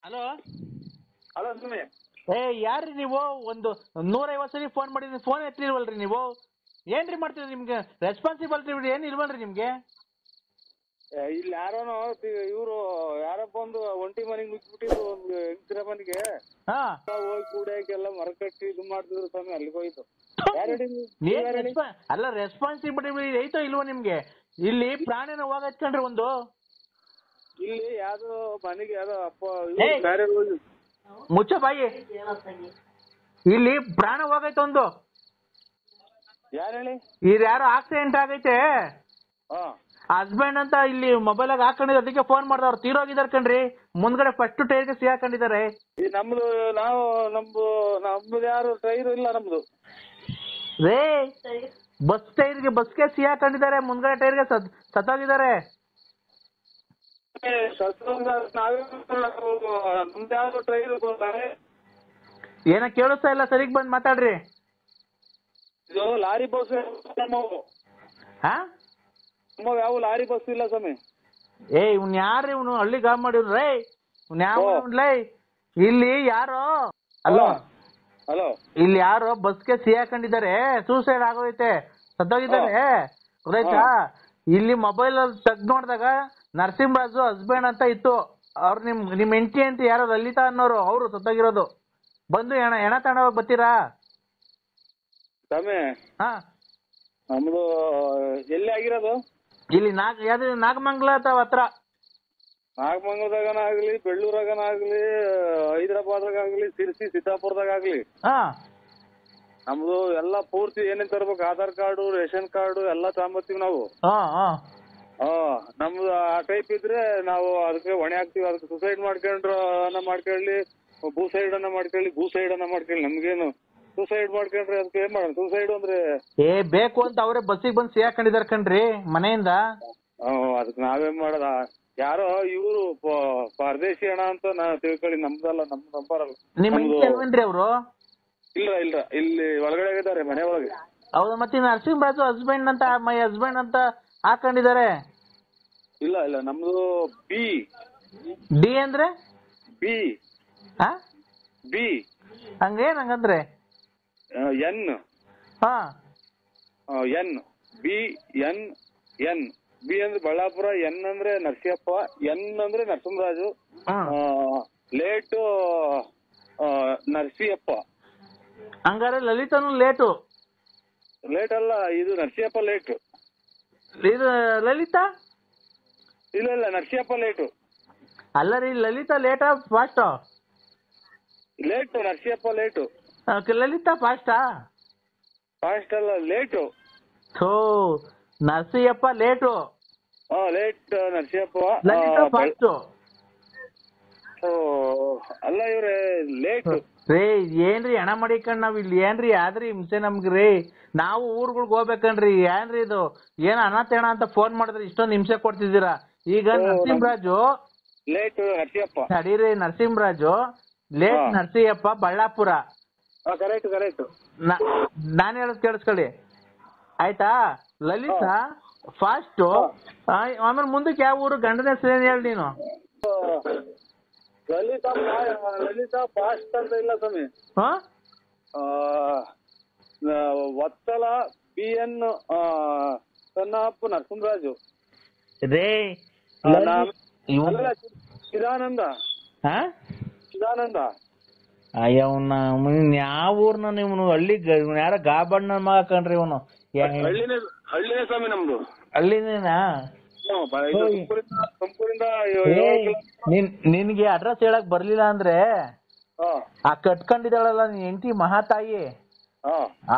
Hello. Hello ಸುಮ್ಮನೆ. ಯಾರ್ರಿ ನೀವು? ಒಂದು 150 ಸರಿ ಫೋನ್ ಮಾಡಿದ್ರಿ, ಫೋನ್ ಎತ್ತಿಲ್ವಲ್ರಿ ನೀವು? ಏನ್ರಿ ಮಾಡ್ತೀರಿ? ನಿಮ್ಗೆ ರೆಸ್ಪಾನ್ಸಿಬಿಲಿಟಿ ಏನು ಇಲ್ವಲ್ರಿ ನಿಮ್ಗೆ? ಇಲ್ಲಿ ಯಾರೋನೋ ಇವರು ಯಾರಪ್ಪ ಒಂದು ಒಂಟಿ ಮನೆಗೆ ನುಗ್ಗಿಬಿಟ್ಟಿದ್ರು ಒಂದು ಹೆಂಗಸರ ಮನೆಗೆ. ಹೋಗಿ ಕೂಡಕ್ಕೆಲ್ಲ ಮರ ಕಟ್ಟಿ ಇದು ಮಾಡ್ತಿದ್ರು ಸ್ವಾಮಿ, ಅಲ್ಲಿಗೆ ಹೋಯ್ತು. ಅಲ್ಲ, ರೆಸ್ಪಾನ್ಸಿಬಿಲಿಟಿ ಐತೋ ಇಲ್ವೋ ನಿಮ್ಗೆ? ಇಲ್ಲಿ ಪ್ರಾಣಿನ ಹೋಗತ್ಕೊಂಡ್ರಿ ಒಂದು. ಇಲ್ಲಿ ಯಾವ್ದೋ ಮನೆಗೆ ಯಾವ್ದೋ ಅಪ್ಪ ಮುಚ್ಚ ಬಾಯಿ. ಇಲ್ಲಿ ಪ್ರಾಣ ಹೋಗೈತೆ ಒಂದು. ಯಾರು ಹೇಳಿ? ಇದು ಯಾರೋ ಆಕ್ಸಿಡೆಂಟ್ ಆಗೈತೆ. ಹಸ್ಬೆಂಡ್ ಅಂತ ಇಲ್ಲಿ ಮೊಬೈಲ್ ಆಗ ಹಾಕೊಂಡಿದ್ರು, ಅದಕ್ಕೆ ಫೋನ್ ಮಾಡ್ದವ್ರು. ತೀರೋಗಿದಾರೆ ಕಣ್ರಿ. ಮುಂದ್ಗಡೆ ಫಸ್ಟ್ ಟೈರ್ಗೆ ಸಿಗಾಕೊಂಡಿದ್ದಾರೆ. ನಮ್ದು ನಮ್ದು ಯಾರು ಟೈರ್ ಇಲ್ಲ ನಮ್ದು ರೇ. ಬಸ್ಗೆ ಸಿಗಾಕೊಂಡಿದ್ದಾರೆ, ಮುಂದ್ಗಡೆ ಟೈರ್ಗೆ ಸತ್ತೋಗಿದ್ದಾರೆ. ನಮ್ದು ಟ್ರೈನ್ ಏನ ಕೇಳಿಸ್ತಾ ಇಲ್ಲ, ಸರಿಗ್ ಬಂದ್ ಮಾತಾಡ್ರಿ. ಇದು ಲಾರಿ ಬಸ್ ಯಾವ ಲಾರಿ ಬಸ್ ಇಲ್ಲ ಸ್ವಾಮಿ. ಇವ್ನು ಯಾರ್ರಿ? ಇವನು ಹಳ್ಳಿ ಗಾಬ್ ಮಾಡಿವ್ರೇ. ಇವ್ನು ಯಾವ ಇಲ್ಲಿ ಯಾರೋ ಹಲೋ ಇಲ್ಲಿ ಯಾರೋ ಬಸ್ಗೆ ಸಿಗಾಕೊಂಡಿದ್ದಾರೆ, ಸೂಸೈಡ್ ಆಗೋಯ್ತೆ, ಸತ್ತೋಗಿದ್ದಾರೆ. ಗೊತ್ತಾಯ್ತಾ? ಇಲ್ಲಿ ಮೊಬೈಲ್ ಅಲ್ಲಿ ತೆಗ್ದು ನೋಡಿದಾಗ ನರಸಿಂಹರಾಜು ಹಸ್ಬೆಂಡ್ ಅಂತ ಇತ್ತು. ಅವ್ರು ನಿಮ್ ಹೆಂಡತಿ ಅಂತ ಯಾರೋ ಲಲಿತಾ ಅನ್ನೋರು, ಅವರು ಸತ್ತೋಗಿರೋದು. ಬಂದು ಹೆಣ ತಗೊಂಡೋಗಿ ಬರ್ತೀರಾ? ನಮ್ದು ಎಲ್ಲಿ ಆಗಿರೋದು? ಇಲ್ಲಿ ನಾಗಮಂಗಲ ಹತ್ರ. ನಾಗಮಂಗಲದಾಗನಾಗ್ಲಿ, ಬೆಳ್ಳೂರಾಗನಾಗ್ಲಿ, ಹೈದರಾಬಾದ್ಗಾಗ್ಲಿ, ಸಿರ್ಸಿ, ಸಿದ್ದಾಪುರದಾಗಲಿ ನಮ್ದು ಎಲ್ಲಾ ಪೂರ್ತಿ ಏನೇನ್ ತರ್ಬೇಕು, ಆಧಾರ್ ಕಾರ್ಡು, ರೇಷನ್ ಕಾರ್ಡು ಎಲ್ಲಾ ತಗೊಂಬರ್ತೀವಿ ನಾವು. ನಮ್ದು ಆ ಟೈಪ್ ಇದ್ರೆ ನಾವು ಅದಕ್ಕೆ ಹೊಣೆ ಹಾಕ್ತಿವಿ. ಅದಕ್ಕೆ ಸುಸೈಡ್ ಮಾಡ್ಕೊಳ್ಳಿ, ಭೂಸೈಡ್ ಅನ್ನ ಮಾಡ್ಕೊಳ್ಳಿ. ನಮ್ಗೇನು ಸುಸೈಡ್ ಮಾಡ್ಕೊಂಡ್ರೆ ಅದಕ್ಕೆ ಏನ್ ಮಾಡೋಣ? ಸುಸೈಡ್ ಅಂದ್ರೆ ಬೇಕು ಅಂತ ಅವರೇ ಬಸ್ಸಿಗೆ ಬಂದು ಸಿಗಾಕೊಂಡಿದಾರೆ ಕಣ್ರಿ ಮನೆಯಿಂದ. ಅದಕ್ಕೆ ನಾವೇನ್ ಮಾಡೋದ? ಯಾರೋ ಇವರು ಪರದೇಶಿ ಹಣ ಅಂತ ತಿಳ್ಕೊಳ್ಳಿ. ನಮ್ದಲ್ಲ, ನಮ್ದು ನಂಬರಲ್ಲ. ನಿಮ್ರಿ ಅವರು? ಇಲ್ಲ, ಇಲ್ಲಿ ಒಳಗಡೆ ಇದ್ದಾರೆ, ಮನೆ ಒಳಗೆ. ಹೌದು. ಮತ್ತೆ ನರಸಿಂಹರಾಜು ಹಸ್ಬೆಂಡ್ ಅಂತ, ಮೈ ಹಸ್ಬೆಂಡ್ ಅಂತ ಹಾಕೊಂಡಿದ್ದಾರೆ. ಇಲ್ಲ, ನಮ್ದು ಡಿ ಅಂದ್ರೆ ಬಿ ಹಂಗೇನ್ ಹಂಗಂದ್ರೆ ಎನ್ ಬಿ ಅಂದ್ರೆ ಬಳ್ಳಾಪುರ, ಎನ್ ಅಂದ್ರೆ ನರಸಿಯಪ್ಪ, ಎನ್ ಅಂದ್ರೆ ನರಸಿಂಹರಾಜು, ಲೇಟು ನರಸಿಯಪ್ಪ. ಹಂಗಾರೆ ಲಲಿತನು ಲೇಟ್ ಅಲ್ಲ, ಇದು ನರಸಿಯಪ್ಪ ಲೇಟ್. ಇದು ಲಲಿತಾ? ಇಲ್ಲ, ನರಸಿಯಪ್ಪ ಲೇಟು. ಅಲ್ಲ ರೀ, ಲಲಿತಾ ಲೇಟಾ fast? Late, Narasiyappa late. Lalitha ಫಾಸ್ಟಾ? ಫಾಸ್ಟ್ ಅಲ್ಲ, late. Narasiyappa late. Late Narasiyappa. Lalitha fast. ಅಲ್ಲ, ಇವ್ರೆ ಲೇಟು. ರೇ ಏನ್ರಿ ಹಣ ಮಾಡಿಕಂಡ್ ನಾವ್ ಇಲ್ಲಿ ಏನ್ರಿ ಆದ್ರಿ ಹಿಂಸೆ ನಮ್ಗ್ರಿ? ನಾವು ಊರ್ಗಳ್ಗ್ ಹೋಗ್ಬೇಕನ್ರಿ. ಏನ್ರಿ ಇದು? ಏನ್ ಅನಾಥೇಣ ಅಂತ ಫೋನ್ ಮಾಡಿದ್ರೆ ಇಷ್ಟೊಂದು ಹಿಂಸೆ ಕೊಡ್ತಿದ್ದೀರಾ? ಈಗ ನರಸಿಂಹರಾಜು ಲೇಟ್ ನರಸಿಯಪ್ಪ. ನಡೀರಿ, ನರಸಿಂಹರಾಜು ಲೇಟ್ ನರಸಿಯಪ್ಪ, ಬಳ್ಳಾಪುರ. ಕರೆಕ್ಟ್. ನಾನ್ ಹೇಳೋದ್ ಕೇಳಿಸ್ಕೊಳ್ಳಿ ಆಯ್ತಾ? ಲಲಿತಾ ಫಾಸ್ಟ್. ಆಮೇಲೆ ಮುಂದಕ್ಕೆ ಯಾವ ಊರು? ಗಂಡನ ಹೆಸರು ಏನ್ ಹೇಳಿ ನೀನು? ಲಲಿತಾ ಫಾಸ್ಟ್ ಅಂತ ಇಲ್ಲ ಸ್ವಾಮಿ. ವತ್ಸಲ, BN, ಸನ್ನಪ್ಪ, ನರಸಿಂಹರಾಜು. ಚಿದಾನಂದ. ಅಯ್ಯವನ್ನ ಯಾವ ಊರ್ನ ನೀವು? ಹಳ್ಳಿ ಯಾರ ಗಾಬಣ್ಣ ಮಗ ಕಣ್ರಿ ಇವನು. ಹಳ್ಳಿನೇ ಸ್ವಾಮಿ ನಮ್ದು. ಹಳ್ಳಿನೇನಾ? ನಿನ್ಗೆ ಅಡ್ರೆಸ್ ಹೇಳಕ್ ಬರ್ಲಿಲ್ಲ ಅಂದ್ರೆ ಆ ಕಟ್ಕೊಂಡಿದ್ದಾಳಲ್ಲ ನಿನ್ ಹೆಂಡತಿ ಮಹಾತಾಯಿ,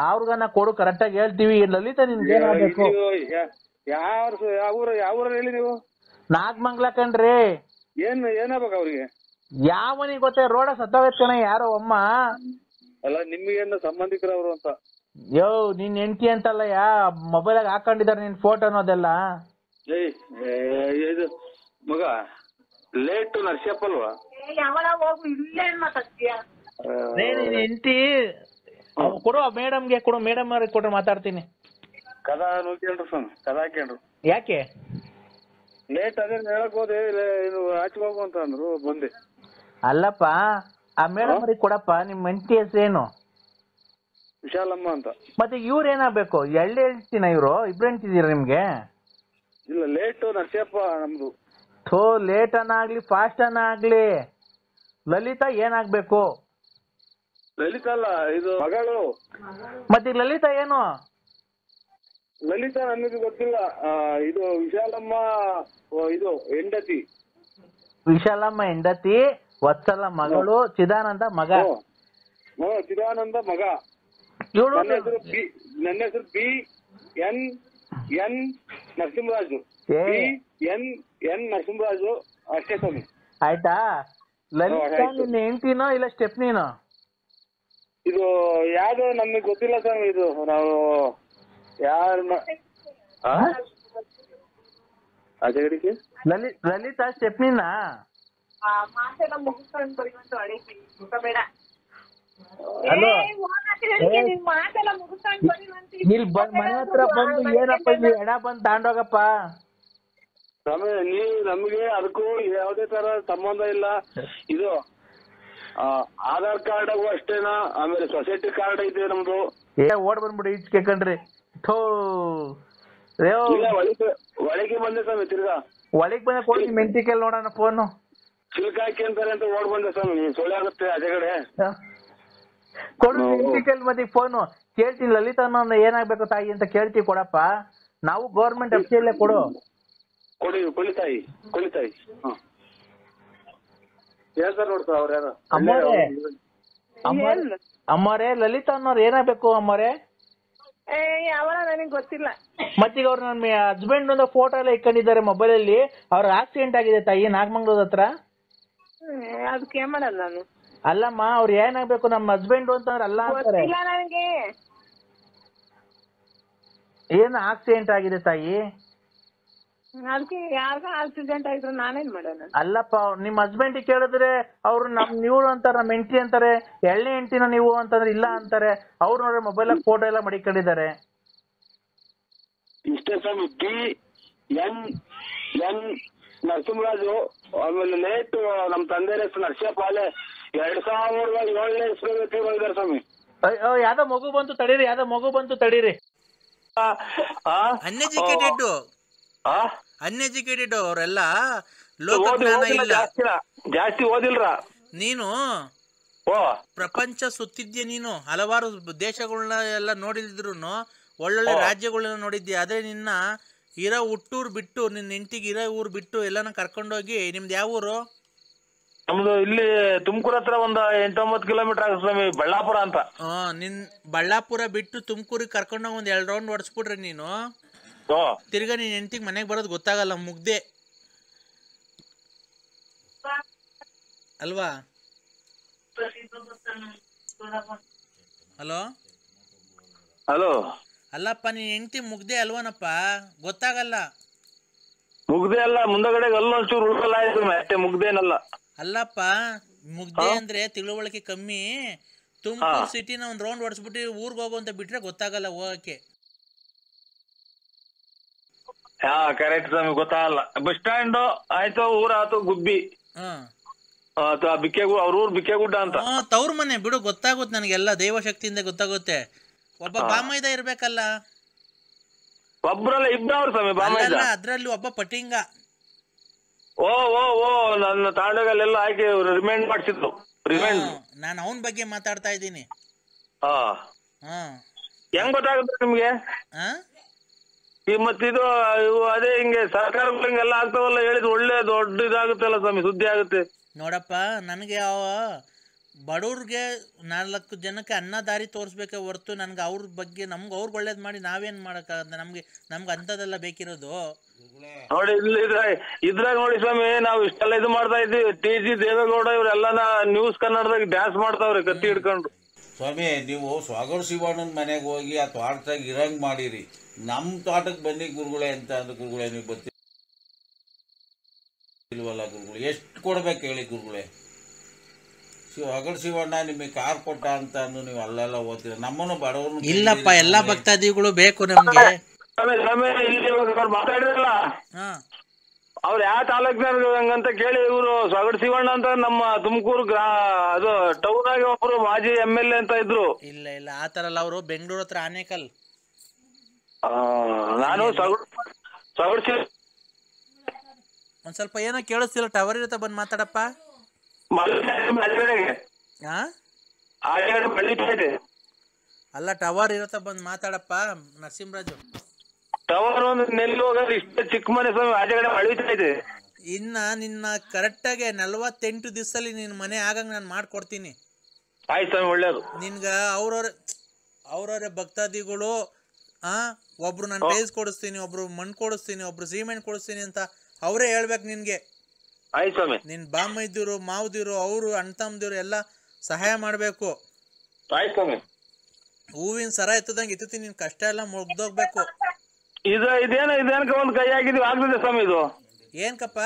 ಅವ್ರಿಗನ್ನ ಕೊಡು, ಕರೆಕ್ಟ್ ಆಗಿ ಹೇಳ್ತೀವಿ. ಲಲಿತಾ ನಿನ್ಗೆ ಏನಾಗಬೇಕು? ಯಾವ ಊರ ಹೇಳಿ ನೀವು? ನಾಗಮಂಗಲ ಕಣ್ರಿ. ಏನಾಗ್ಬೇಕು ಅವ್ರಿಗೆ? ಯಾವನಿಗೆ ಗೊತ್ತೇ? ರೋಡ ಸತ್ತೋಗೈತ್ ಕಣ ಯಾರೋ ಅಮ್ಮ. ಅಲ್ಲ, ನಿಮ್ಗೇನು ಸಂಬಂಧಿಕರವ್ರು ಅಂತ. ನಿನ್ ಹೆಂಡತಿ ಅಂತಲ್ಲ, ಮೊಬೈಲ್ ಆಗ ಹಾಕೊಂಡಿದಾರೆ ನಿನ್ ಫೋಟೋ ಅನ್ನೋದೆಲ್ಲ. ಇದು ಮಗ ಲೇಟು ನರಸಿಯಪ್ಪ ಅಲ್ವಾ? ನಿನ್ ಹೆಂಡತಿ ಕೊಡು, ಮೇಡಮ್ಗೆ ಕೊಡು, ಮೇಡಮ್ ಅವ್ರಿಗೆ ಕೊಟ್ರೆ ಮಾತಾಡ್ತೀನಿ. ಕದಾ ನೋಡ್ಕೊಂಡ್ರು ಸ್ವಾಮಿ, ಕದಾ ಹಾಕ್ಯಂಡ್ರು. ಯಾಕೆ ಲೇಟ್? ಅದೇ ಹೇಳಕ್ ಹೋದೆ, ಆಚೆ ಹೋಗು ಅಂತ ಅಂದ್ರು, ಬಂದೆ. ಅಲ್ಲಪ್ಪ ಆ ಮೇಡಮ್ ಅವ್ರಿಗೆ ಕೊಡಪ್ಪ. ನಿಮ್ಮ ಹೆಂಡತಿ ಹೆಸರೇನು? ವಿಶಾಲಮ್ಮ ಅಂತ. ಮತ್ತೆ ಇವ್ರು ಏನಾಗಬೇಕು? ಎಳ್ಳೆ ಹೇಳ್ತೀನ ಇವರು ಇಬ್ರು ಹೆಂಡ್ತಿದ್ದೀರಾ ನಿಮ್ಗೆ? ಇಲ್ಲ ಲೇಟ್ ನರಸಿಯಪ್ಪ ನಮ್ದು. ಥೋ ಲೇಟ್ ಅನ್ನಾಗ್ಲಿ ಫಾಸ್ಟ್ ಅನ್ನಾಗ್ಲಿ ಲಲಿತಾ ಏನಾಗ್ಬೇಕು? ಲಲಿತಾ ಅಲ್ಲ, ಇದು ಮಗಳು. ಮತ್ತೆ ಲಲಿತಾ ಏನು? ಲಲಿತಾ ನಮಗೆ ಗೊತ್ತಿಲ್ಲ. ಇದು ವಿಶಾಲಮ್ಮ ಇದು ಹೆಂಡತಿ. ವಿಶಾಲಮ್ಮ ಹೆಂಡತಿ, ವತ್ಸಲ ಮಗಳು, ಚಿದಾನಂದ ಮಗ. ಚಿದಾನಂದ ಮಗ. ನನ್ನ ಹೆಸರು B N Narasimharaju. N Narasimharaju ಅಷ್ಟೇ ಸ್ವಾಮಿ. ಆಯ್ತಾ? ಲಲಿತಾ ನಿನ್ನ ಹೆಂಡತಿನೋ ಇಲ್ಲ ಸ್ಟೆಪ್ನಿನೋ? ಇದು ಯಾವ್ದು ನಮಗೆ ಗೊತ್ತಿಲ್ಲ ಸ್ವಾಮಿ. ಇದು ನಾವು ಯಾರನ್ನ ಲಲಿತಾ ಸ್ಟೆಪ್ನಿನ? ಹಲೋ, ಇಲ್ಲಿ ಮನೆ ಹತ್ರ ಬಂದು ಏನಪ್ಪ ಇಲ್ಲಿ ಎಡ ಬಂದು ತಾಂಡೋಗಪ್ಪ. ಸ್ವಾಮಿ ನೀವು ನಮಗೆ ಅದಕ್ಕೂ ಯಾವುದೇ ತರ ಸಂಬಂಧ ಇಲ್ಲ. ಇದು ಆಧಾರ್ ಕಾರ್ಡ್ ಅಷ್ಟೇನಾ? ಆಮೇಲೆ ಸೊಸೈಟಿ ಕಾರ್ಡ್ ಐತೆ ನಮ್ದು. ಓಡ್ ಬಂದ್ಬಿಡಿ ಈಚೆ ಕಣ್ರಿ. ಒಳಗೆ ಬಂದೆ ಸ್ವಾಮಿ. ತಿರ್ಗಾ ಒಳಗೆ ಬಂದ ಕೊಡಿ ಮೆಂಟಿಕಲ್ ನೋಡೋಣ ಫೋನು. ಚಿಲ್ಕ ಹಾಕಿ ಅಂತಾರೆ ಅಂತ ಓಡ್ ಬಂದೆ ಸ್ವಾಮಿ. ಸೊಳ್ಳೆ ಆಗುತ್ತೆ ಅದೇ ಕಡೆ. ಕೊಡು ಮೆಂಟಿಕಲ್ ಮತ್ತೆ ಫೋನು. ಕೇಳ್ತೀನಿ ಲಲಿತಾ ಏನಾಗ್ಬೇಕು ತಾಯಿ ಅಂತ ಕೇಳ್ತೀವಿ, ಕೊಡಪ್ಪ. ನಾವು ಗೌರ್ಮೆಂಟ್ ಅಫ್ಸಿಯಲ್ಲೇ ಕೊಡು. ಕೊಳಿತಾಯಿ. ಹೇಳ್ತಾರೆ ನೋಡ್ತಾ ಅವ್ರ ಯಾರು ಅಮ್ಮರೇ ಲಲಿತಾ ಅನ್ನೋರು ಏನಾಗ್ಬೇಕು ಅಮ್ಮರೇ? ಯಾವಾಗ ನನಗೆ ಗೊತ್ತಿಲ್ಲ. ಮತ್ತೀಗ ಅವ್ರು ನನ್ನ ಹಸ್ಬೆಂಡ್ ಒಂದು ಫೋಟೋ ಎಲ್ಲ ಇಟ್ಕೊಂಡಿದ್ದಾರೆ ಮೊಬೈಲ್ ಅಲ್ಲಿ. ಅವ್ರ ಆಕ್ಸಿಡೆಂಟ್ ಆಗಿದೆ ತಾಯಿ, ನಾಗಮಂಗ್ಳೂರ್ ಹತ್ರ. ಅದಕ್ಕೆ ಏನ್ ಮಾಡಲ್ಲ ನಾನು. ಅಲ್ಲಮ್ಮ ಅವ್ರು ಏನಾಗ್ಬೇಕು? ನಮ್ಮ ಹಸ್ಬೆಂಡ್ ಅಂತಂದ್ರೆ ಅಲ್ಲ ಅಂತಾರೆ. ನನಗೆ ಏನು ಆಕ್ಸಿಡೆಂಟ್ ಆಗಿದೆ ತಾಯಿ? ಅದಕ್ಕೆ ಯಾರ್ಗ ಆಕ್ಸಿಡೆಂಟ್ ಆಯ್ತು ನಾನೇನ್ ಮಾಡೋಣ? ಅಲ್ಲಪ್ಪ, ನಿಮ್ ಹಸ್ಬೆಂಡ್ ಕೇಳಿದ್ರೆ ಅವ್ರು ನೀವು ಅಂತಾರೆ, ನಮ್ಮ ಹೆಂಡತಿ ಅಂತಾರೆ. ಎಳ್ಳೆ ಹೆಂಡತಿನ ನೀವು ಅಂತಂದ್ರೆ ಇಲ್ಲ ಅಂತಾರೆ. ಅವ್ರು ನೋಡ್ರೆ ಮೊಬೈಲ್ ಫೋಟೋ ಎಲ್ಲ ಮಡಿಕೊಂಡಿದ್ದಾರೆ. ಇಷ್ಟೇ ಸ್ವಾಮಿ. B N Narasimharaju. ಆಮೇಲೆ ಲೇಟ್ ನಮ್ ತಂದೆ ಹೆಸರು ನರಸಿಯಪ್ಪ. ಅಲ್ಲೇ 2007 ಇಸ್ವಿಯಲ್ಲಿ ಸ್ವಾಮಿ. ಯಾವ್ದೋ ಮಗು ಬಂತು ತಡೀರಿ. ಅನ್ಎಜುಕೇಟೆಡ್ ಅವರೆಲ್ಲ ಲೋಕಜ್ಞಾನ ಇಲ್ಲ, ಜಾಸ್ತಿ ಓದಿಲ್ರ. ನೀನು ಪ್ರಪಂಚ ಸುತ್ತಿದ್ಯ. ನೀನು ಹಲವಾರು ದೇಶಗಳನ್ನ ಎಲ್ಲ ನೋಡಿದ್ರು, ಒಳ್ಳೊಳ್ಳೆ ರಾಜ್ಯಗಳನ್ನ ನೋಡಿದ್ಯಾ. ಆದ್ರೆ ನಿನ್ನ ಇರೋ ಹುಟ್ಟೂರ್ ಬಿಟ್ಟು, ನಿನ್ನ ಹೆಂಡತಿಗೆ ಇರೋ ಊರ್ ಬಿಟ್ಟು ಎಲ್ಲಾನ ಕರ್ಕೊಂಡೋಗಿ. ನಿಮ್ದು ಯಾವ ಊರು? ನಮ್ದು ಇಲ್ಲಿ ತುಮಕೂರು ಹತ್ರ ಒಂದು 8-9 ಕಿಲೋಮೀಟರ್ ಆಗುತ್ತೆ ಸ್ವಾಮಿ, ಬಳ್ಳಾಪುರ ಅಂತ. ನಿನ್ ಬಳ್ಳಾಪುರ ಬಿಟ್ಟು ತುಮಕೂರಿಗೆ ಕರ್ಕೊಂಡೋಗಿ ಒಂದ್ 2 ರೌಂಡ್ ಹೊಡ್ಸ್ಬಿಟ್ರೆ ನೀನು ತಿರ್ಗಾ ನೀನ್ ಹೆಂಡತಿಗೆ ಮನೆಗೆ ಬರೋದು ಗೊತ್ತಾಗಲ್ಲ. ಮುಗ್ದೆ ಅಲ್ವಾ? ಹಲೋ ಅಲ್ಲಪ್ಪ, ನೀನ್ ಹೆಂಡತಿ ಮುಗ್ದೆ ಅಲ್ವನಪ್ಪ? ಗೊತ್ತಾಗಲ್ಲ. ಮುಗ್ದೆ ಅಲ್ಲ, ಮುಂದಗಡೆ ಅಲ್ಲೊಂಚೂರು ಉಳ್ಕಲ್ಲ ಆಯ್ತು, ಅಷ್ಟೇ. ಮುಗ್ದೇನಲ್ಲ. ಅಲ್ಲಪ್ಪ, ಮುಗ್ದೆ ಅಂದ್ರೆ ತಿಳುವಳಿಕೆ ಕಮ್ಮಿ. ತುಮಕೂರು ಸಿಟಿನ ಒಂದ್ ರೌಂಡ್ ಹೊಡ್ಸ್ಬಿಟ್ಟು ಊರ್ಗ್ ಹೋಗು ಅಂತ ಬಿಟ್ರೆ ಗೊತ್ತಾಗಲ್ಲ ಹೋಗಕ್ಕೆ. ಕರೆಕ್ಟ್ ಸ್ವಾಮಿ, ಗೊತ್ತಾಗಲ್ಲ. ಬಸ್ ಸ್ಟ್ಯಾಂಡ್ ಆಯ್ತು, ಊರ ಆಯ್ತು ಗುಬ್ಬಿ, ಅವ್ರ ಊರ್ ಬಿಕ್ಕೆಗುಡ್ಡ ಅಂತ. ತವ್ರ ಮನೆ ಬಿಡು, ಗೊತ್ತಾಗುತ್ತೆ ನನಗೆಲ್ಲ. ದೈವಶಕ್ತಿಯಿಂದ ಗೊತ್ತಾಗುತ್ತೆ. ಒಬ್ಬ ಬಾಮೈದ ಇರ್ಬೇಕಲ್ಲ? ಒಬ್ರಲ್ಲ ಇಬ್ಬರವ್ರು ಸ್ವಾಮಿ ಬಾಮೈದ. ಅದ್ರಲ್ಲಿ ಒಬ್ಬ ಪಟಿಂಗ. ಓ ನನ್ನ ತಾಂಡಗಲ್ಲೆಲ್ಲ ಹಾಕಿ ರಿಮೈಂಡ್ ಮಾಡ್ಸಿದ್ರು. ನಾನು ಅವನ ಬಗ್ಗೆ ಮಾತಾಡ್ತಾ ಇದ್ದೀನಿ. ಹೆಂಗ್ ಗೊತ್ತಾಗುತ್ತೆ ನಿಮ್ಗೆ? ಮತ್ತಿದು ಅದೇ ಹಿಂಗೆ ಸರ್ಕಾರಗಳು ಹಿಂಗೆಲ್ಲ ಆಗ್ತಾವಲ್ಲ, ಹೇಳಿದ್ ಒಳ್ಳೆ ದೊಡ್ಡ ಇದಾಗುತ್ತಲ್ಲ ಸ್ವಾಮಿ, ಸುದ್ದಿ ಆಗುತ್ತೆ. ನೋಡಪ್ಪ, ನನಗೆ ಬಡವ್ರಿಗೆ 4 ಜನಕ್ಕೆ ಅನ್ನ ದಾರಿ ತೋರಿಸ್ಬೇಕೆ ಹೊರ್ತು ನನ್ಗೆ ಅವ್ರ ಬಗ್ಗೆ ನಮ್ಗೆ ಅವ್ರಿಗೆ ಒಳ್ಳೇದ್ ಮಾಡಿ ನಾವೇನ್ ಮಾಡಕ್ಕಾಗತ್ತೆ? ನಮ್ಗೆ ಅಂಥದ್ದೆಲ್ಲ ಬೇಕಿರೋದು. ನೋಡಿ ಇದ್ರಾಗ ನೋಡಿ ಸ್ವಾಮಿ, ನಾವು ಇಷ್ಟೆಲ್ಲ ಇದು ಮಾಡ್ತಾ ಇದ್ವಿ. TG ದೇವೇಗೌಡ ಇವರೆಲ್ಲ ನ್ಯೂಸ್ ಕನ್ನಡದಾಗ ಡ್ಯಾನ್ಸ್ ಮಾಡ್ತಾವ್ರಿ ಕತ್ತಿ ಹಿಡ್ಕೊಂಡು. ಸ್ವಾಮಿ, ನೀವು ಸ್ವಾಗರ್ ಶಿವಣ್ಣನ ಮನೆಗೆ ಹೋಗಿ ಆ ತೋಟದಾಗ ಇರಂಗ್ ಮಾಡಿರಿ. ನಮ್ ತೋಟಕ್ಕೆ ಬನ್ನಿ ಗುರುಗಳೇ ಅಂತ ಅಂದ ಗುರುಗಳೇ, ನೀವು ಗೊತ್ತಿಲ್ವಲ್ಲ ಗುರುಗಳು? ಎಷ್ಟು ಕೊಡ್ಬೇಕು ಹೇಳಿ ಗುರುಗಳೇ? ಸ್ವಾಗರ್ ಶಿವಣ್ಣ ನಿಮಗೆ ಕಾರ್ ಕೊಟ್ಟ ಅಂತ ಅಂದು ನೀವು ಅಲ್ಲೆಲ್ಲ ಓದ್ತೀರ. ನಮ್ಮನ್ನು ಬಡವರು ಇಲ್ಲಪ್ಪ, ಎಲ್ಲಾ ಭಕ್ತಾದಿಗಳು ಬೇಕು ನಮ್ಗೆ. ಮಾತಾಡಿದ್ರಲ್ಲ, ಅವ್ರು ಯಾವ ತಾಲೂಕಿನಾಗ ಹಂಗಂತ ಕೇಳಿ ಇವರು ಸೊಗಡು ಶಿವಣ್ಣ ಅಂತ ನಮ್ಮ ತುಮಕೂರು ಅದು ಟೌನ್ ಆಗಿ ಒಬ್ರು ಮಾಜಿ MLA ಅಂತ ಇದ್ರು. ಇಲ್ಲ ಇಲ್ಲ ಆ ತರ ಅಲ್ಲ, ಅವರು ಬೆಂಗಳೂರು ಹತ್ರ ಆನೇಕಲ್. ನಾನು ಸೊಗಡು ಒಂದ್ ಸ್ವಲ್ಪ ಏನೋ ಕೇಳಿಸ್ತಿಲ್ಲ, ಟವರ್ ಇರುತ್ತೆ ಬಂದ್ ಮಾತಾಡಪ್ಪ. ಅಲ್ಲ ಟವರ್ ಇರುತ್ತೆ ಬಂದ್ ಮಾತಾಡಪ್ಪ ನರಸಿಂಹರಾಜು. ಟವರ್ ಒಂದು ನೆಲ್ಲಿ ಹೋಗೋದು ಇಷ್ಟ ಚಿಕ್ಕ ಮನೆ ಸ್ವಾಮಿ, ಆಚೆಗಡೆ ಮಳಿತಾ ಇದೆ. ಇನ್ನ ನಿನ್ನ ಕರೆಕ್ಟಾಗಿ 48 ದಿವಸದಲ್ಲಿ ನಿನ್ನ ಮನೆ ಆಗಂಗ್ ನಾನು ಮಾಡ್ಕೊಡ್ತೀನಿ. ಆಯ್ತು ಸ್ವಾಮಿ, ಒಳ್ಳೇದು. ನಿನ್ಗ ಅವ್ರವ್ರ ಭಕ್ತಾದಿಗಳು ಒಬ್ರು ನಾನು ಟೈಲ್ಸ್ ಕೊಡಿಸ್ತೀನಿ, ಒಬ್ರು ಮಣ್ಣು ಕೊಡಿಸ್ತೀನಿ, ಒಬ್ರು ಸಿಮೆಂಟ್ ಕೊಡಿಸ್ತೀನಿ ಅಂತ ಅವರೇ ಹೇಳ್ಬೇಕು ನಿನ್ಗೆ. ಆಯ್ತು ಸ್ವಾಮಿ. ನಿನ್ ಬಾಮೈದಿರು ಮಾವದಿರು ಅವರು ಅಣ್ತಮ್ಮದಿರು ಎಲ್ಲ ಸಹಾಯ ಮಾಡ್ಬೇಕು. ಆಯ್ತು ಸ್ವಾಮಿ. ಹೂವಿನ ಸರ ಎತ್ತದಂಗೆ ಎತ್ತೀನಿ, ನಿನ್ ಕಷ್ಟ ಎಲ್ಲ ಮುಗ್ದೋಗ್ಬೇಕು. ಇದೇನಕ ಒಂದು ಕೈ ಆಗಿದ್ವಿ ಆಗ್ತದೆ ಸ್ವಾಮಿ. ಇದು ಏನ್ಕಪ್ಪ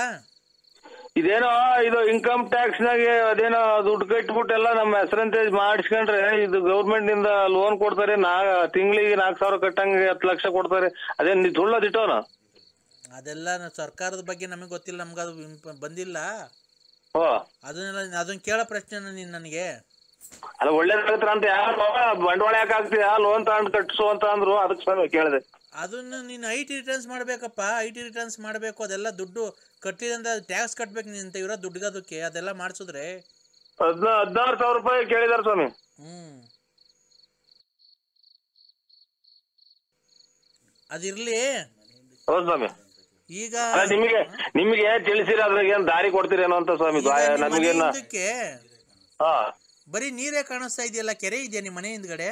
ಇದೇನೋ ಇದು ಇನ್ಕಮ್ ಟ್ಯಾಕ್ಸ್ ನಾಗೆ ಅದೇನೋ ದುಡ್ಡು ಕಟ್ಬಿಟ್ಟು ಎಲ್ಲ ನಮ್ಮ ಹೆಸರಂತೆ ಮಾಡಿಸ್ಕೊಂಡ್ರೆ ಇದು ಗೌರ್ಮೆಂಟ್ ನಿಂದ ಲೋನ್ ಕೊಡ್ತಾರೆ. ತಿಂಗಳಿಗೆ 4,000 ಕಟ್ಟಂಗೆ 10 ಲಕ್ಷ ಕೊಡ್ತಾರೆ. ಅದೇನ್ ಸುಳ್ಳದಿಟ್ಟವನ? ಅದೆಲ್ಲ ಸರ್ಕಾರದ ಬಗ್ಗೆ ನಮಗೆ ಗೊತ್ತಿಲ್ಲ, ನಮ್ಗೆ ಅದು ಬಂದಿಲ್ಲ. ಅದನ್ನ ಕೇಳೋ ಪ್ರಶ್ನೆ ನೀನ್ ನನಗೆ. ಅಲ್ಲ ಒಳ್ಳೇದಾಗತ್ರ ಅಂತ ಯಾರು ಬಂಡವಾಳ ಯಾಕೆ ಆಗ್ತೀಯ ಲೋನ್ ತಗೊಂಡು ಕಟ್ಸು ಅಂತ ಅಂದ್ರು, ಅದಕ್ಕೆ ಕೇಳಿದೆ. ಅದನ್ನ ನೀನು IT ರಿಟರ್ನ್ಸ್ ಮಾಡ್ಬೇಕಪ್ಪ, IT ರಿಟರ್ನ್ಸ್ ಮಾಡ್ಬೇಕು. ಅದೆಲ್ಲ ದುಡ್ಡು ಕಟ್ಟಿದಂತ ಟ್ಯಾಕ್ಸ್ ಕಟ್ಬೇಕು ನಿಂತ ಇರೋ ದುಡ್ಡುಗದಕ್ಕೆ. ಅದೆಲ್ಲ ಮಾಡಿಸಿದ್ರೆ 16,000 ರೂಪಾಯಿ ಕೇಳಿದಾರೆ ಸ್ವಾಮಿ. ಅದಿರ್ಲಿ. ಹೌದು ಸ್ವಾಮಿ. ಈಗ ನಿಮಗೆ ತಿಳಿಸಿರ ಅದ್ರಾಗ ಏನ್ ದಾರಿ ಕೊಡ್ತೀರೇನೋ ಅಂತ ಸ್ವಾಮಿ. ನಮಗೇನ ಬರೀ ನೀರೇ ಕಾಣಿಸ್ತಾ ಇದೆಯಲ್ಲ, ಕೆರೆ ಇದೆಯಾ ನಿಮ್ಮ ಮನೆ ಹಿಂದ್ಗಡೆ?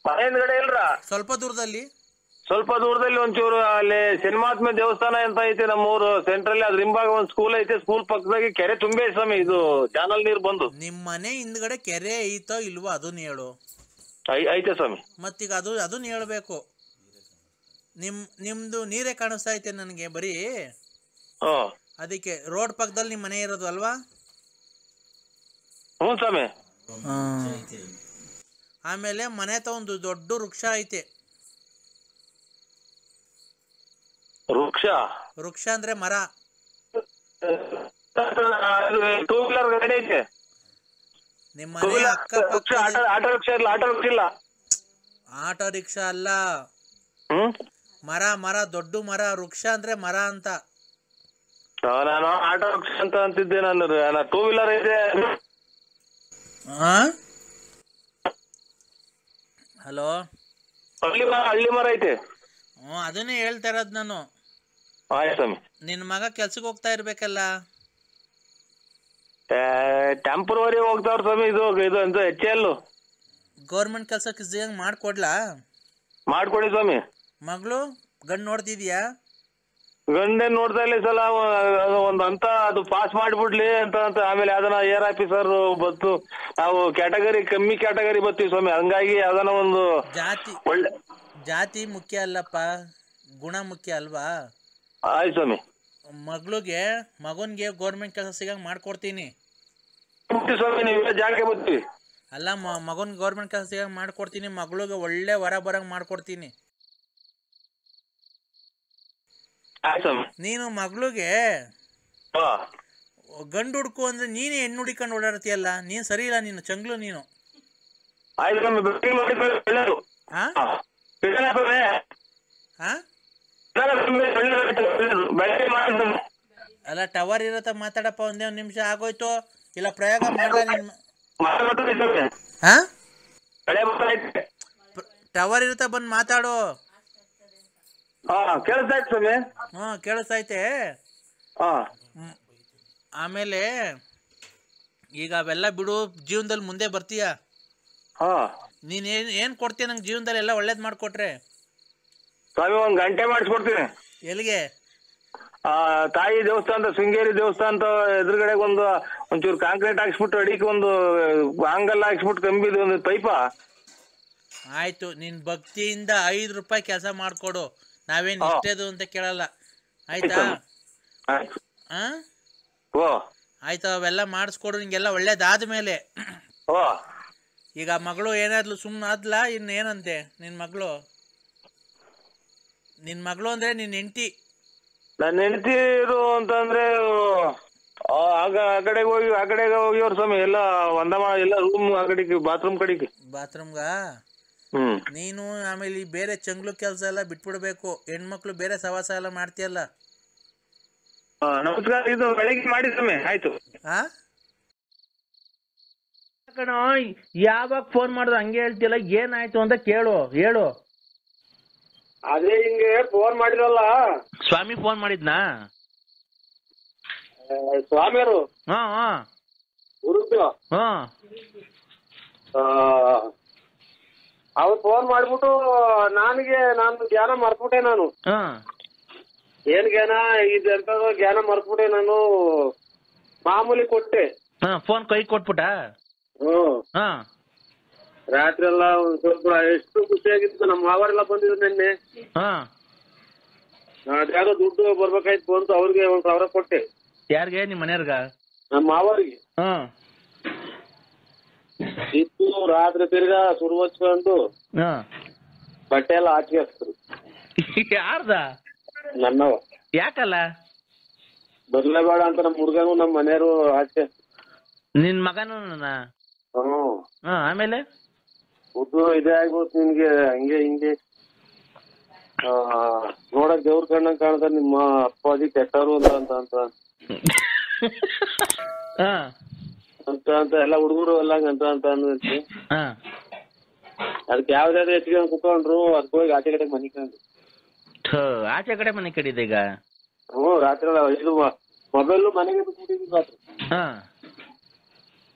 ಮನೆ ಹಿಂದ್ಗಡೆ ಇಲ್ರ, ಸ್ವಲ್ಪ ದೂರದಲ್ಲಿ ಒಂಚೂರು ಅಲ್ಲಿ ಶನಿಮಾತ್ಮ ದೇವಸ್ಥಾನ ಅಂತ ಐತೆ ನಮ್ಮೂರು ಸೆಂಟ್ರಲ್ಲಿ. ಅದ್ರ ಹಿಂಭಾಗ ಒಂದ್ ಸ್ಕೂಲ್ ಐತೆ, ಸ್ಕೂಲ್ ಪಕ್ಕದಾಗಿ ಕೆರೆ ತುಂಬೆ ಸ್ವಾಮಿ. ಇದು ಚಾನಲ್ ನೀರು ಬಂದು. ನಿಮ್ ಮನೆ ಹಿಂದ್ಗಡೆ ಕೆರೆ ಐತೋ ಇಲ್ವೋ ಅದನ್ನ ಹೇಳು. ಐತೆ ಸ್ವಾಮಿ. ಮತ್ತೀಗ ಅದನ್ನ ಹೇಳ್ಬೇಕು. ನಿಮ್ದು ನೀರೇ ಕಾಣಿಸ್ತಾ ಐತೆ ನನಗೆ ಬರೀ. ಅದಕ್ಕೆ ರೋಡ್ ಪಕ್ಕದಲ್ಲಿ ನಿಮ್ ಮನೆ ಇರೋದು ಅಲ್ವಾ? ಹ್ಞೂ ಸ್ವಾಮಿ. ಆಮೇಲೆ ಮನೆ ಹತ್ರ ಒಂದು ದೊಡ್ಡ ವೃಕ್ಷ ಐತೆ. ವೃಕ್ಷ ಅಂದ್ರೆ ಮರ. ನಿಮ್ಮ ಮನೆ ಅಕ್ಕಪಕ್ಕ ಆಟೋ ರಿಕ್ಷಾ ಅಲ್ಲ, ಮರ ದೊಡ್ಡ ಮರ. ವೃಕ್ಷ ಅಂದ್ರೆ ಮರ ಅಂತ. ನಾನು ಆಟೋ ರಿಕ್ಷಾ ಅಂತ ಅಂತಿದ್ದೆ. ನಾನು 2 ವೀಲರ್ ಇದೆ. ಹಲೋ, ಹಳ್ಳಿ ಮರ ಐತೆ. ಅದನ್ನೇ ಹೇಳ್ತಾ ಇರೋದು ನಾನು. ನಿನ್ ಮಗ ಕೆಲ್ಸಕ್ಕೆ ಹೋಗ್ತಾ ಇರ್ಬೇಕಲ್ಲ? ಟೆಂಪರವರಿ ಹೋಗ್ತಾವ್ರ ಸ್ವಾಮಿ. ಇದು ಅಂತ HL ಗೌರ್ಮೆಂಟ್ ಕೆಲ್ಸಕ್ಕೆ ಮಾಡ್ಕೊಡ್ಲಾ? ಮಾಡ್ಕೊಡಿ ಸ್ವಾಮಿ. ಮಗಳು ಗಂಡು ನೋಡ್ತಿದ್ಯಾ? ಗಂಡೇನ್ ನೋಡ್ತಾ ಇಲ್ಲ ಸಲ. ಒಂದ್ ಅಂತ ಅದು ಪಾಸ್ ಮಾಡ್ಬಿಡ್ಲಿ ಅಂತ ಆಮೇಲೆ ಯಾವ್ದನ ಏರ್ ಆಫೀಸರ್ ಬತ್ತು. ನಾವು ಕಮ್ಮಿ ಕ್ಯಾಟಗರಿ ಬರ್ತೀವಿ ಸ್ವಾಮಿ. ಹಂಗಾಗಿ ಯಾವ್ದನ ಒಂದು ಜಾತಿ ಮುಖ್ಯ ಅಲ್ಲಪ್ಪ, ಗುಣ ಮುಖ್ಯ ಅಲ್ವಾ? ಆಯ್ತು ಸ್ವಾಮಿ. ಮಗನ್ಗೆ ಗೌರ್ಮೆಂಟ್ ಕೆಲಸ ಸಿಗಂಗ್ ಮಾಡ್ಕೊಡ್ತೀನಿ ಸ್ವಾಮಿ. ನೀವು ಜಾಗಕ್ಕೆ ಬರ್ತೀವಿ. ಅಲ್ಲ, ಮಗನ್ ಗೌರ್ಮೆಂಟ್ ಕೆಲಸ ಸಿಗಂಗ್ ಮಾಡ್ಕೊಡ್ತೀನಿ. ಮಗಳಿಗೆ ಒಳ್ಳೆ ವರ ಬರಂಗ್ ಮಾಡ್ಕೊಡ್ತೀನಿ. ನೀನು ಮಗಳಿಗೆ ಗಂಡು ಹುಡ್ಕು ಅಂದ್ರೆ ನೀನೇ ಹೆಣ್ಣು ಹುಡಿಕೊಂಡು ಓಡಾಡ್ತೀಯಲ್ಲ, ನೀನ್ ಸರಿ ಇಲ್ಲ. ನೀನು ಚಂಗ್ಲು ನೀನು. ಅಲ್ಲ ಟವರ್ ಇರತ್ತ ಮಾತಾಡಪ್ಪ. ಒಂದೇ ಒಂದ್ ನಿಮಿಷ ಆಗೋಯ್ತು. ಇಲ್ಲ ಪ್ರಯೋಗ ಟವರ್ ಇರತ್ತ ಬಂದ್ ಮಾತಾಡು. ಕೇಳಿಸ್ತೈತೆ. ಆಮೇಲೆ ಈಗ ಅವೆಲ್ಲ ಬಿಡು, ಜೀವನದಲ್ಲಿ ಮುಂದೆ ಬರ್ತೀಯ. ನೀನ್ ಏನ್ ಕೊಡ್ತೀಯ ನಂಗೆ ಜೀವನದಲ್ಲಿ? ಎಲ್ಲ ಒಳ್ಳೇದ್ ಮಾಡ್ಕೊಟ್ರೆ ಸ್ವಾಮಿ 1 ಗಂಟೆ ಮಾಡಿಸ್ಕೊಡ್ತೀನಿ. ಎಲ್ಲಿಗೆ? ತಾಯಿ ದೇವಸ್ಥಾನ, ಶೃಂಗೇರಿ ದೇವಸ್ಥಾನ ಎದುರುಗಡೆ ಒಂಚೂರು ಕಾಂಕ್ರೀಟ್ ಹಾಕ್ಸ್ಬಿಟ್ಟು ಅಡಿಗೆ ಒಂದು ಆಂಗಲ್ ಹಾಕ್ಸ್ಬಿಟ್ಟು ಕಂಬಿದು ಒಂದು ಪೈಪ. ಆಯ್ತು, ನಿನ್ ಭಕ್ತಿಯಿಂದ 5 ರೂಪಾಯಿ ಕೆಲಸ ಮಾಡ್ಕೊಡು. ನಾವೇನ್ ಇಷ್ಟೇದು ಅಂತ ಕೇಳಲ್ಲ, ಆಯ್ತಾ? ಆಯ್ತು, ಅವೆಲ್ಲ ಮಾಡಿಸ್ಕೊಡು. ನಿಂಗೆಲ್ಲ ಒಳ್ಳೇದಾದ್ಮೇಲೆ ಈಗ ಮಗಳು ಏನಾದ್ಲು ಸುಮ್ಮನೆ ಆದ್ಲಾ? ಇನ್ನೇನಂತೆ ನಿನ್ ಮಗಳು? ಅಂದ್ರೆ ನಿನ್ ಹೆಂಡತಿ. ನನ್ನ ಹೆಂಡತಿರು ಅಂತಂದ್ರೆ ಆ ಕಡೆಗೆ ಹೋಗಿವ್ರ ಸ್ವಾಮಿ ಎಲ್ಲ ಎಲ್ಲ ರೂಮ್ ಆ ಕಡೆಗೆ ಬಾತ್ರೂಮ್ ಕಡೆಗೆ. ಬಾತ್ರೂಮ್ಗ ಹ್ಮ್. ನೀನು ಆಮೇಲೆ ಈ ಬೇರೆ ಚಂಗ್ಲು ಕೆಲಸ ಎಲ್ಲ ಬಿಟ್ಬಿಡ್ಬೇಕು. ಹೆಣ್ಮಕ್ಳು ಬೇರೆ ಸವಾಸ ಎಲ್ಲ ಮಾಡ್ತೀಯಲ್ಲ. ನಮಸ್ಕಾರ, ಇದು ಬೆಳಿಗ್ಗೆ ಮಾಡಿ ಸ್ವಾಮಿ. ಆಯ್ತು. ಕಣ ಯಾವಾಗ ಫೋನ್ ಮಾಡಿದ್ರು ಹಂಗೆ ಹೇಳ್ತಿಲ್ಲ, ಏನಾಯ್ತು ಅಂತ ಹೇಳು. ಅದೇ ಹಿಂಗೆ ಫೋನ್ ಮಾಡಿರಲ್ಲ. ಸ್ವಾಮಿ ಫೋನ್ ಮಾಡಿದ್ನಾ? ಸ್ವಾಮಿಯರು ಹಾ ಅವ್ರು ಫೋನ್ ಮಾಡ್ಬಿಟ್ಟು ನಾನು ಜ್ಞಾನ ಮರ್ತ್ಬಿಟ್ಟೆ. ನಾನು ಏನ್ ಜ್ಞಾನ ಇದೆಂತ ಜ್ಞಾನ ಮರ್ತ್ಬಿಟ್ಟೆ. ನಾನು ಮಾಮೂಲಿ ಕೊಟ್ಟೆ. ಫೋನ್ ಕೈ ಕೊಟ್ಬಿಟ್ಟ. ರಾತ್ರಿ ಎಲ್ಲ ಒಂದ್ ಸ್ವಲ್ಪ ಎಷ್ಟು ಖುಷಿಯಾಗಿತ್ತು. ನಮ್ಮ ಮಾವರೆಲ್ಲ ಬಂದಿದ್ರು ನಿನ್ನೆ. ಅದ್ಯಾವುದೋ ದುಡ್ಡು ಬರ್ಬೇಕಾಯ್ತು ಬಂತು, ಅವ್ರಿಗೆ 1,000 ಕೊಟ್ಟೆ. ಯಾರಿಗೆ? ನಿಮ್ ಮನೆಯವ್ರಗ? ನಮ್ಮ ಮಾವರಿಗೆ. ಇತ್ತು ರಾತ್ರಿ ತಿರ್ಗಾ ಸುರು ಹಚ್ಕೊಂಡು ಬಟ್ಟೆ ಎಲ್ಲ ಆಚೆ ಹಾಕ್ತಾರೆ. ಯಾರ್ದ? ನನ್ನವ. ಯಾಕಲ್ಲ? ಬರ್ಲೇಬೇಡ ಅಂತ ನಮ್ಮ ಹುಡ್ಗನು ನಮ್ಮ ಮನೆಯವರು ಆಚೆ. ನಿನ್ ಮಗನು? ಆಮೇಲೆ ದುಡ್ಡು ಇದೇ ಆಗ್ಬೋದು ನಿನ್ಗೆ, ಹಂಗೆ ಹಿಂಗೆ ನೋಡಕ್ ದೇವ್ರ ಕಣ್ಣಂಗ್ ಕಾಣ್ತಾರೆ ನಿಮ್ಮ ಅಪ್ಪಾಜಿ ಕೆಟ್ಟವರು ಅಂತ ಎಲ್ಲ ಹುಡುಗರು ಎಲ್ಲ ಅಂತ ಅಂದ್ರಿ. ಅದಕ್ಕೆ ಯಾವ್ದಾದ್ರು ಹೆಚ್ಚಿಗೆ ಕುತ್ಕೊಂಡ್ರು ಅದಕ್ಕೆ ಹೋಗಿ ಆಚೆ ಕಡೆ ಮನೆ ಕಂಡು. ಆಚೆ ಕಡೆ ಮನೆ ಕಡಿದೆ ಈಗ. ರಾತ್ರಿ ಇದು ಮೊಬೈಲ್ ಮನೆಗೆ ಬಿಟ್ಬಿಟ್ಟಿದ್ವಿ ರಾತ್ರಿ.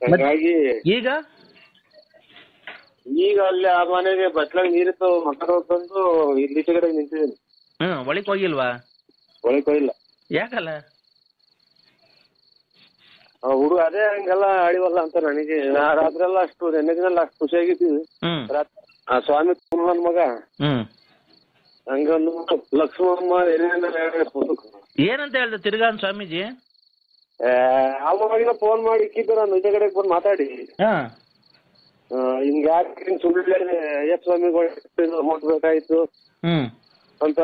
ಹಾಗಾಗಿ ಈಗ ಅಲ್ಲಿ ಆ ಮನೆಗೆ ಬಟ್ಲಾಗ ನೀರಿತ್ತು, ಮಕ್ಕಳು ತಂದು ಇಲ್ಲಿ ಈಚೆ ಕಡೆ ನಿಂತಿದ್ದೀನಿ. ಒಳಕ್ ಹೋಗಿಲ್ವಾ? ಒಳಕ್ ಹೋಗಿಲ್ಲ. ಯಾಕಲ್ಲ? ಹುಡುಗ ಅದೇ ಹಂಗೆಲ್ಲ ಆಡಿವಲ್ಲ ಅಂತ ನನಗೆ. ರಾತ್ರಿ ಎಲ್ಲ ಅಷ್ಟು ನೆನ್ನೆ ದಿನ ಅಷ್ಟು ಖುಷಿಯಾಗಿದ್ದೀವಿ. ಆ ಸ್ವಾಮಿ ನನ್ ಮಗ ಹಂಗಂದು ಲಕ್ಷ್ಮಮ್ಮ ಏನಂತ ಹೇಳ್ದ ತಿರ್ಗಾ ಸ್ವಾಮೀಜಿ? ಅವಾಗಿನ ಫೋನ್ ಮಾಡಿ ಇಕ್ಕಿದ್ದು ನಾನು ಈಚೆ ಕಡೆಗೆ ಬಂದು ಮಾತಾಡಿ ಹಿಂಗ ಯಾಕೆ ಸುಳ್ಳು ಅಯ್ಯಪ್ಪ ಸ್ವಾಮಿಗಳು ಅಮೌಂಟ್ ಬೇಕಾಯ್ತು ಅಂತ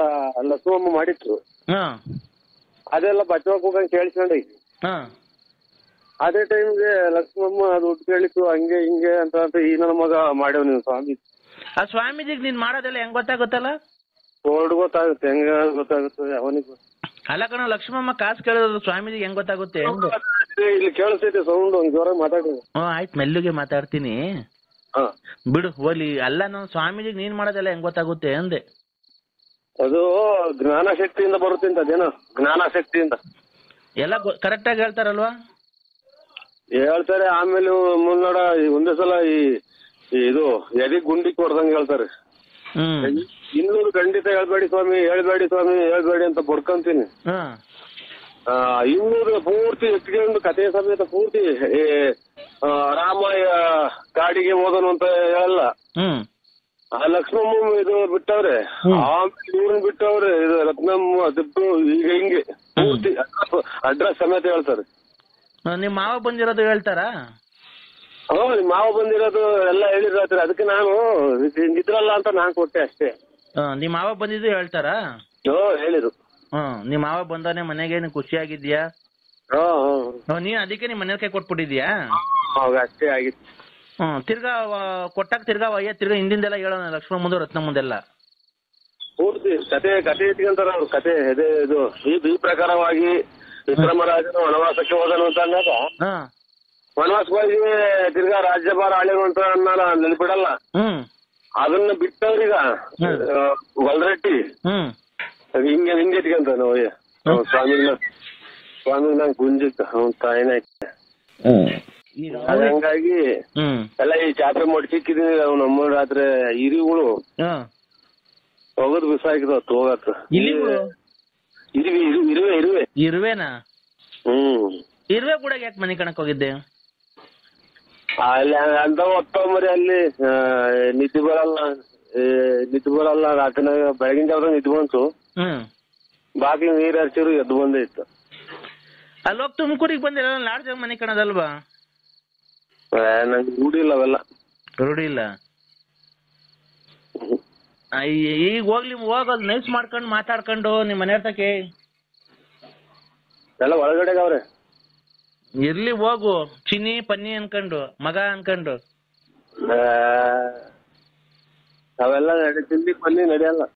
ಲಕ್ಷ್ಮಮ್ಮ ಮಾಡಿತ್ತು. ಅದೆಲ್ಲ ಬಚ್ಚವಾಗ ಹೋಗಂಗ್ ಕೇಳಿಸ್ಕೊಂಡೈತಿ. ಅದೇ ಟೈಮ್ಗೆ ಲಕ್ಷ್ಮಮ್ಮ ದುಡ್ಡು ಕೇಳಿತ್ತು ಹಂಗೆ ಹಿಂಗೆ ಅಂತ ಈ ನನ್ನ ಮಗ ಮಾಡ್ಯವ್ ನೀವು ಸ್ವಾಮಿ. ಆ ಸ್ವಾಮೀಜಿಗೆ ನೀನ್ ಮಾಡೋದೆಲ್ಲ ಹೆಂಗ್ ಗೊತ್ತಾಗುತ್ತಲ್ಲ? ಬೋರ್ಡ್ ಗೊತ್ತಾಗುತ್ತೆ, ಹೆಂಗ ಗೊತ್ತಾಗುತ್ತೆ ಅವನಿಗೆ. ಅಲ್ಲ ಕಣ, ಲಕ್ಷ್ಮಮ್ಮ ಕಾಸು ಕೇಳೋದು ಸ್ವಾಮೀಜಿಗೆ ಹೆಂಗ್ ಗೊತ್ತಾಗುತ್ತೆ? ಇಲ್ಲಿ ಕೇಳಿಸ್ತೈತೆ ಸೌಂಡ್, ಜೋರ ಮಾತಾಡಿ. ಆಯ್ತು, ಮೆಲ್ಲುಗೆ ಮಾತಾಡ್ತೀನಿ ಬಿಡು, ಹೋಲಿ. ಅಲ್ಲ, ನಾವು ಸ್ವಾಮೀಜಿಗೆ ನೀನ್ ಮಾಡೋದೆಲ್ಲ ಹೆಂಗ್ ಗೊತ್ತಾಗುತ್ತೆ ಅಂದೆ. ಅದು ಜ್ಞಾನ ಶಕ್ತಿಯಿಂದ ಬರುತ್ತೆ ಅಂತ. ಅದೇನೋ ಜ್ಞಾನ ಶಕ್ತಿಯಿಂದ ಎಲ್ಲ ಕರೆಕ್ಟ್ ಆಗಿ ಹೇಳ್ತಾರಲ್ವಾ? ಹೇಳ್ತಾರೆ. ಆಮೇಲೆ ಮುನ್ನೋಡ ಒಂದೇ ಸಲ ಇದು ಎದಿ ಗುಂಡಿ ಕೊಡ್ದಂಗೆ ಹೇಳ್ತಾರೆ. 200 ಖಂಡಿತ ಹೇಳ್ಬೇಡಿ ಸ್ವಾಮಿ ಅಂತ ಬಡ್ಕೊಂತೀನಿ. 200 ಪೂರ್ತಿ ಎತ್ಕೊಂಡು ಕಥೆ ಸಮೇತ ಪೂರ್ತಿ ರಾಮಯ್ಯ ಕಾಡಿಗೆ ಹೋದನು ಅಂತ ಹೇಳಲ್ಲ. ಆ ಲಕ್ಷ್ಮಮ್ಮ ಇದು ಬಿಟ್ಟವ್ರೆ, ಆಮೇಲೆ ಇವ್ರನ್ನ ಬಿಟ್ಟವ್ರೆ, ಇದು ರತ್ನಮ್ಮ ದಿಟ್ಟು ಈಗ ಹಿಂಗೆ ಪೂರ್ತಿ ಅಡ್ರೆಸ್ ಸಮೇತ ಹೇಳ್ತಾರೆ. ನಿಮ್ ಮಾವ ಬಂದಿರೋದು ಹೇಳ್ತಾರ? ನಿಮ್ ಮಾವ ಬಂದಿರೋದು ಎಲ್ಲ ಹೇಳಿದ್ರಾತ್ರಿ. ಅದಕ್ಕೆ ನಾನು ಹಿಂಗಿದ್ರಲ್ಲ ಅಂತ ನಾನ್ ಕೊಟ್ಟೆ ಅಷ್ಟೇ. ನಿಮ್ ಮಾವ ಬಂದಿದ್ದು ಹೇಳ್ತಾರ? ಹೇಳಿದ್ರು. ನಿಮ್ ಮಾವ ಬಂದಾನೆ ಮನೆಗೆ, ನೀನ್ ಖುಷಿಯಾಗಿದ್ಯಾ? ನೀನ್ ಅದಕ್ಕೆ ನಿಮ್ ಮನೆ ಕೈ ಕೊಟ್ಬಿಟ್ಟಿದ್ಯಾ? ಅಷ್ಟೇ ಆಗಿತ್ತು. ತಿರ್ಗಾ ಕೊಟ್ಟಾಗ ತಿರ್ಗಾ ಹಿಂದಿಂದೆಲ್ಲ ಹೇಳೋಣ, ಲಕ್ಷ್ಮಣ ಮುಂದೆ ರತ್ನ ಮುಂದೆಲ್ಲ ಪೂರ್ತಿ ಕತೆ ಇಟ್ಕೊಂತಾರ ಅವ್ರು. ಕತೆ ಇದು ಈ ಪ್ರಕಾರವಾಗಿ ವಿಕ್ರಮರಾಜನು ವನವಾಸಕ್ಕೆ ಹೋದನು ಅಂತ ಅಂದಾಗ ವನವಾಸಕ್ಕೆ ಹೋಗಿ ತಿರ್ಗಾ ರಾಜ್ಯಭಾರ ಆಳಿರು ಅಂತ ನೆನ್ಪಿಡಲ್ಲ. ಅದನ್ನ ಬಿಟ್ಟವ್ರೀಗ ಗೊಲ್ರಟ್ಟಿ ಹಿಂಗೆ ಇಟ್ಕೊಂತಾನ ಸ್ವಾಮಿ ನಂಗೆ ಗುಂಜಿತ್ತು ಅವ್ನ ತಾಯಿನಾಯ್ತು. ಹಂಗಾಗಿ ಎಲ್ಲ ಈ ಚಾಪೆ ಮಡ್ಚಿಕ್ಕಿದೀನಿ. ಅವ್ನ ನಮ್ಮ ರಾತ್ರಿ ಹಿರಿಗಳು ಹೋಗೋದ್ ಬಿಸಾಕಿದ ಹೋಗತ್. ಇರುವೆನಾ? ಇರುವೆ ಕೂಡ ಯಾಕೆ ಮನೆ ಕಣಕ್ ಹೋಗಿದ್ದೆ? ಅಲ್ಲಿ ಅಂತ ಹೊತ್ತಂಬರಿ ಅಲ್ಲಿ ನಿದ್ದೆ ಬರಲ್ಲ ರಾತ್ರಿನಾಗ. ಬೆಳಗಿನ ಜಾವದಾಗ ನಿದ್ದೆ ಬಂತು, ಬಾಕಿ ನೀರ್ ಹರಿಸಿರು ಎದ್ದು ಬಂದೇ ಇತ್ತು. ಅಲ್ಲೋಗ್ ತುಮಕೂರಿಗೆ ಬಂದಿಲ್ಲ, ಲಾಡ್ಜ್ ಮನೆ ಕಣದಲ್ವಾ? ನಂಗೆ ರೂಢಿ ಇಲ್ಲ ಅವೆಲ್ಲ. ರೂಢಿ ಇಲ್ಲ? ಈಗ ಹೋಗೋದು ನೈಸ್ ಮಾಡ್ಕೊಂಡು ಮಾತಾಡ್ಕೊಂಡು ನಿಮ್ ಮನೆ ತಕ್ಕೆ ಎಲ್ಲ ಒಳಗಡೆ ಅವ್ರೆ. ಇರ್ಲಿ ಹೋಗು, ಚಿನ್ನಿ ಪನ್ನಿ ಅನ್ಕೊಂಡು ಮಗ ಅನ್ಕೊಂಡು. ಅವೆಲ್ಲ ತಿಂಡಿ ಪನ್ನಿ ನಡೆಯಲ್ಲ.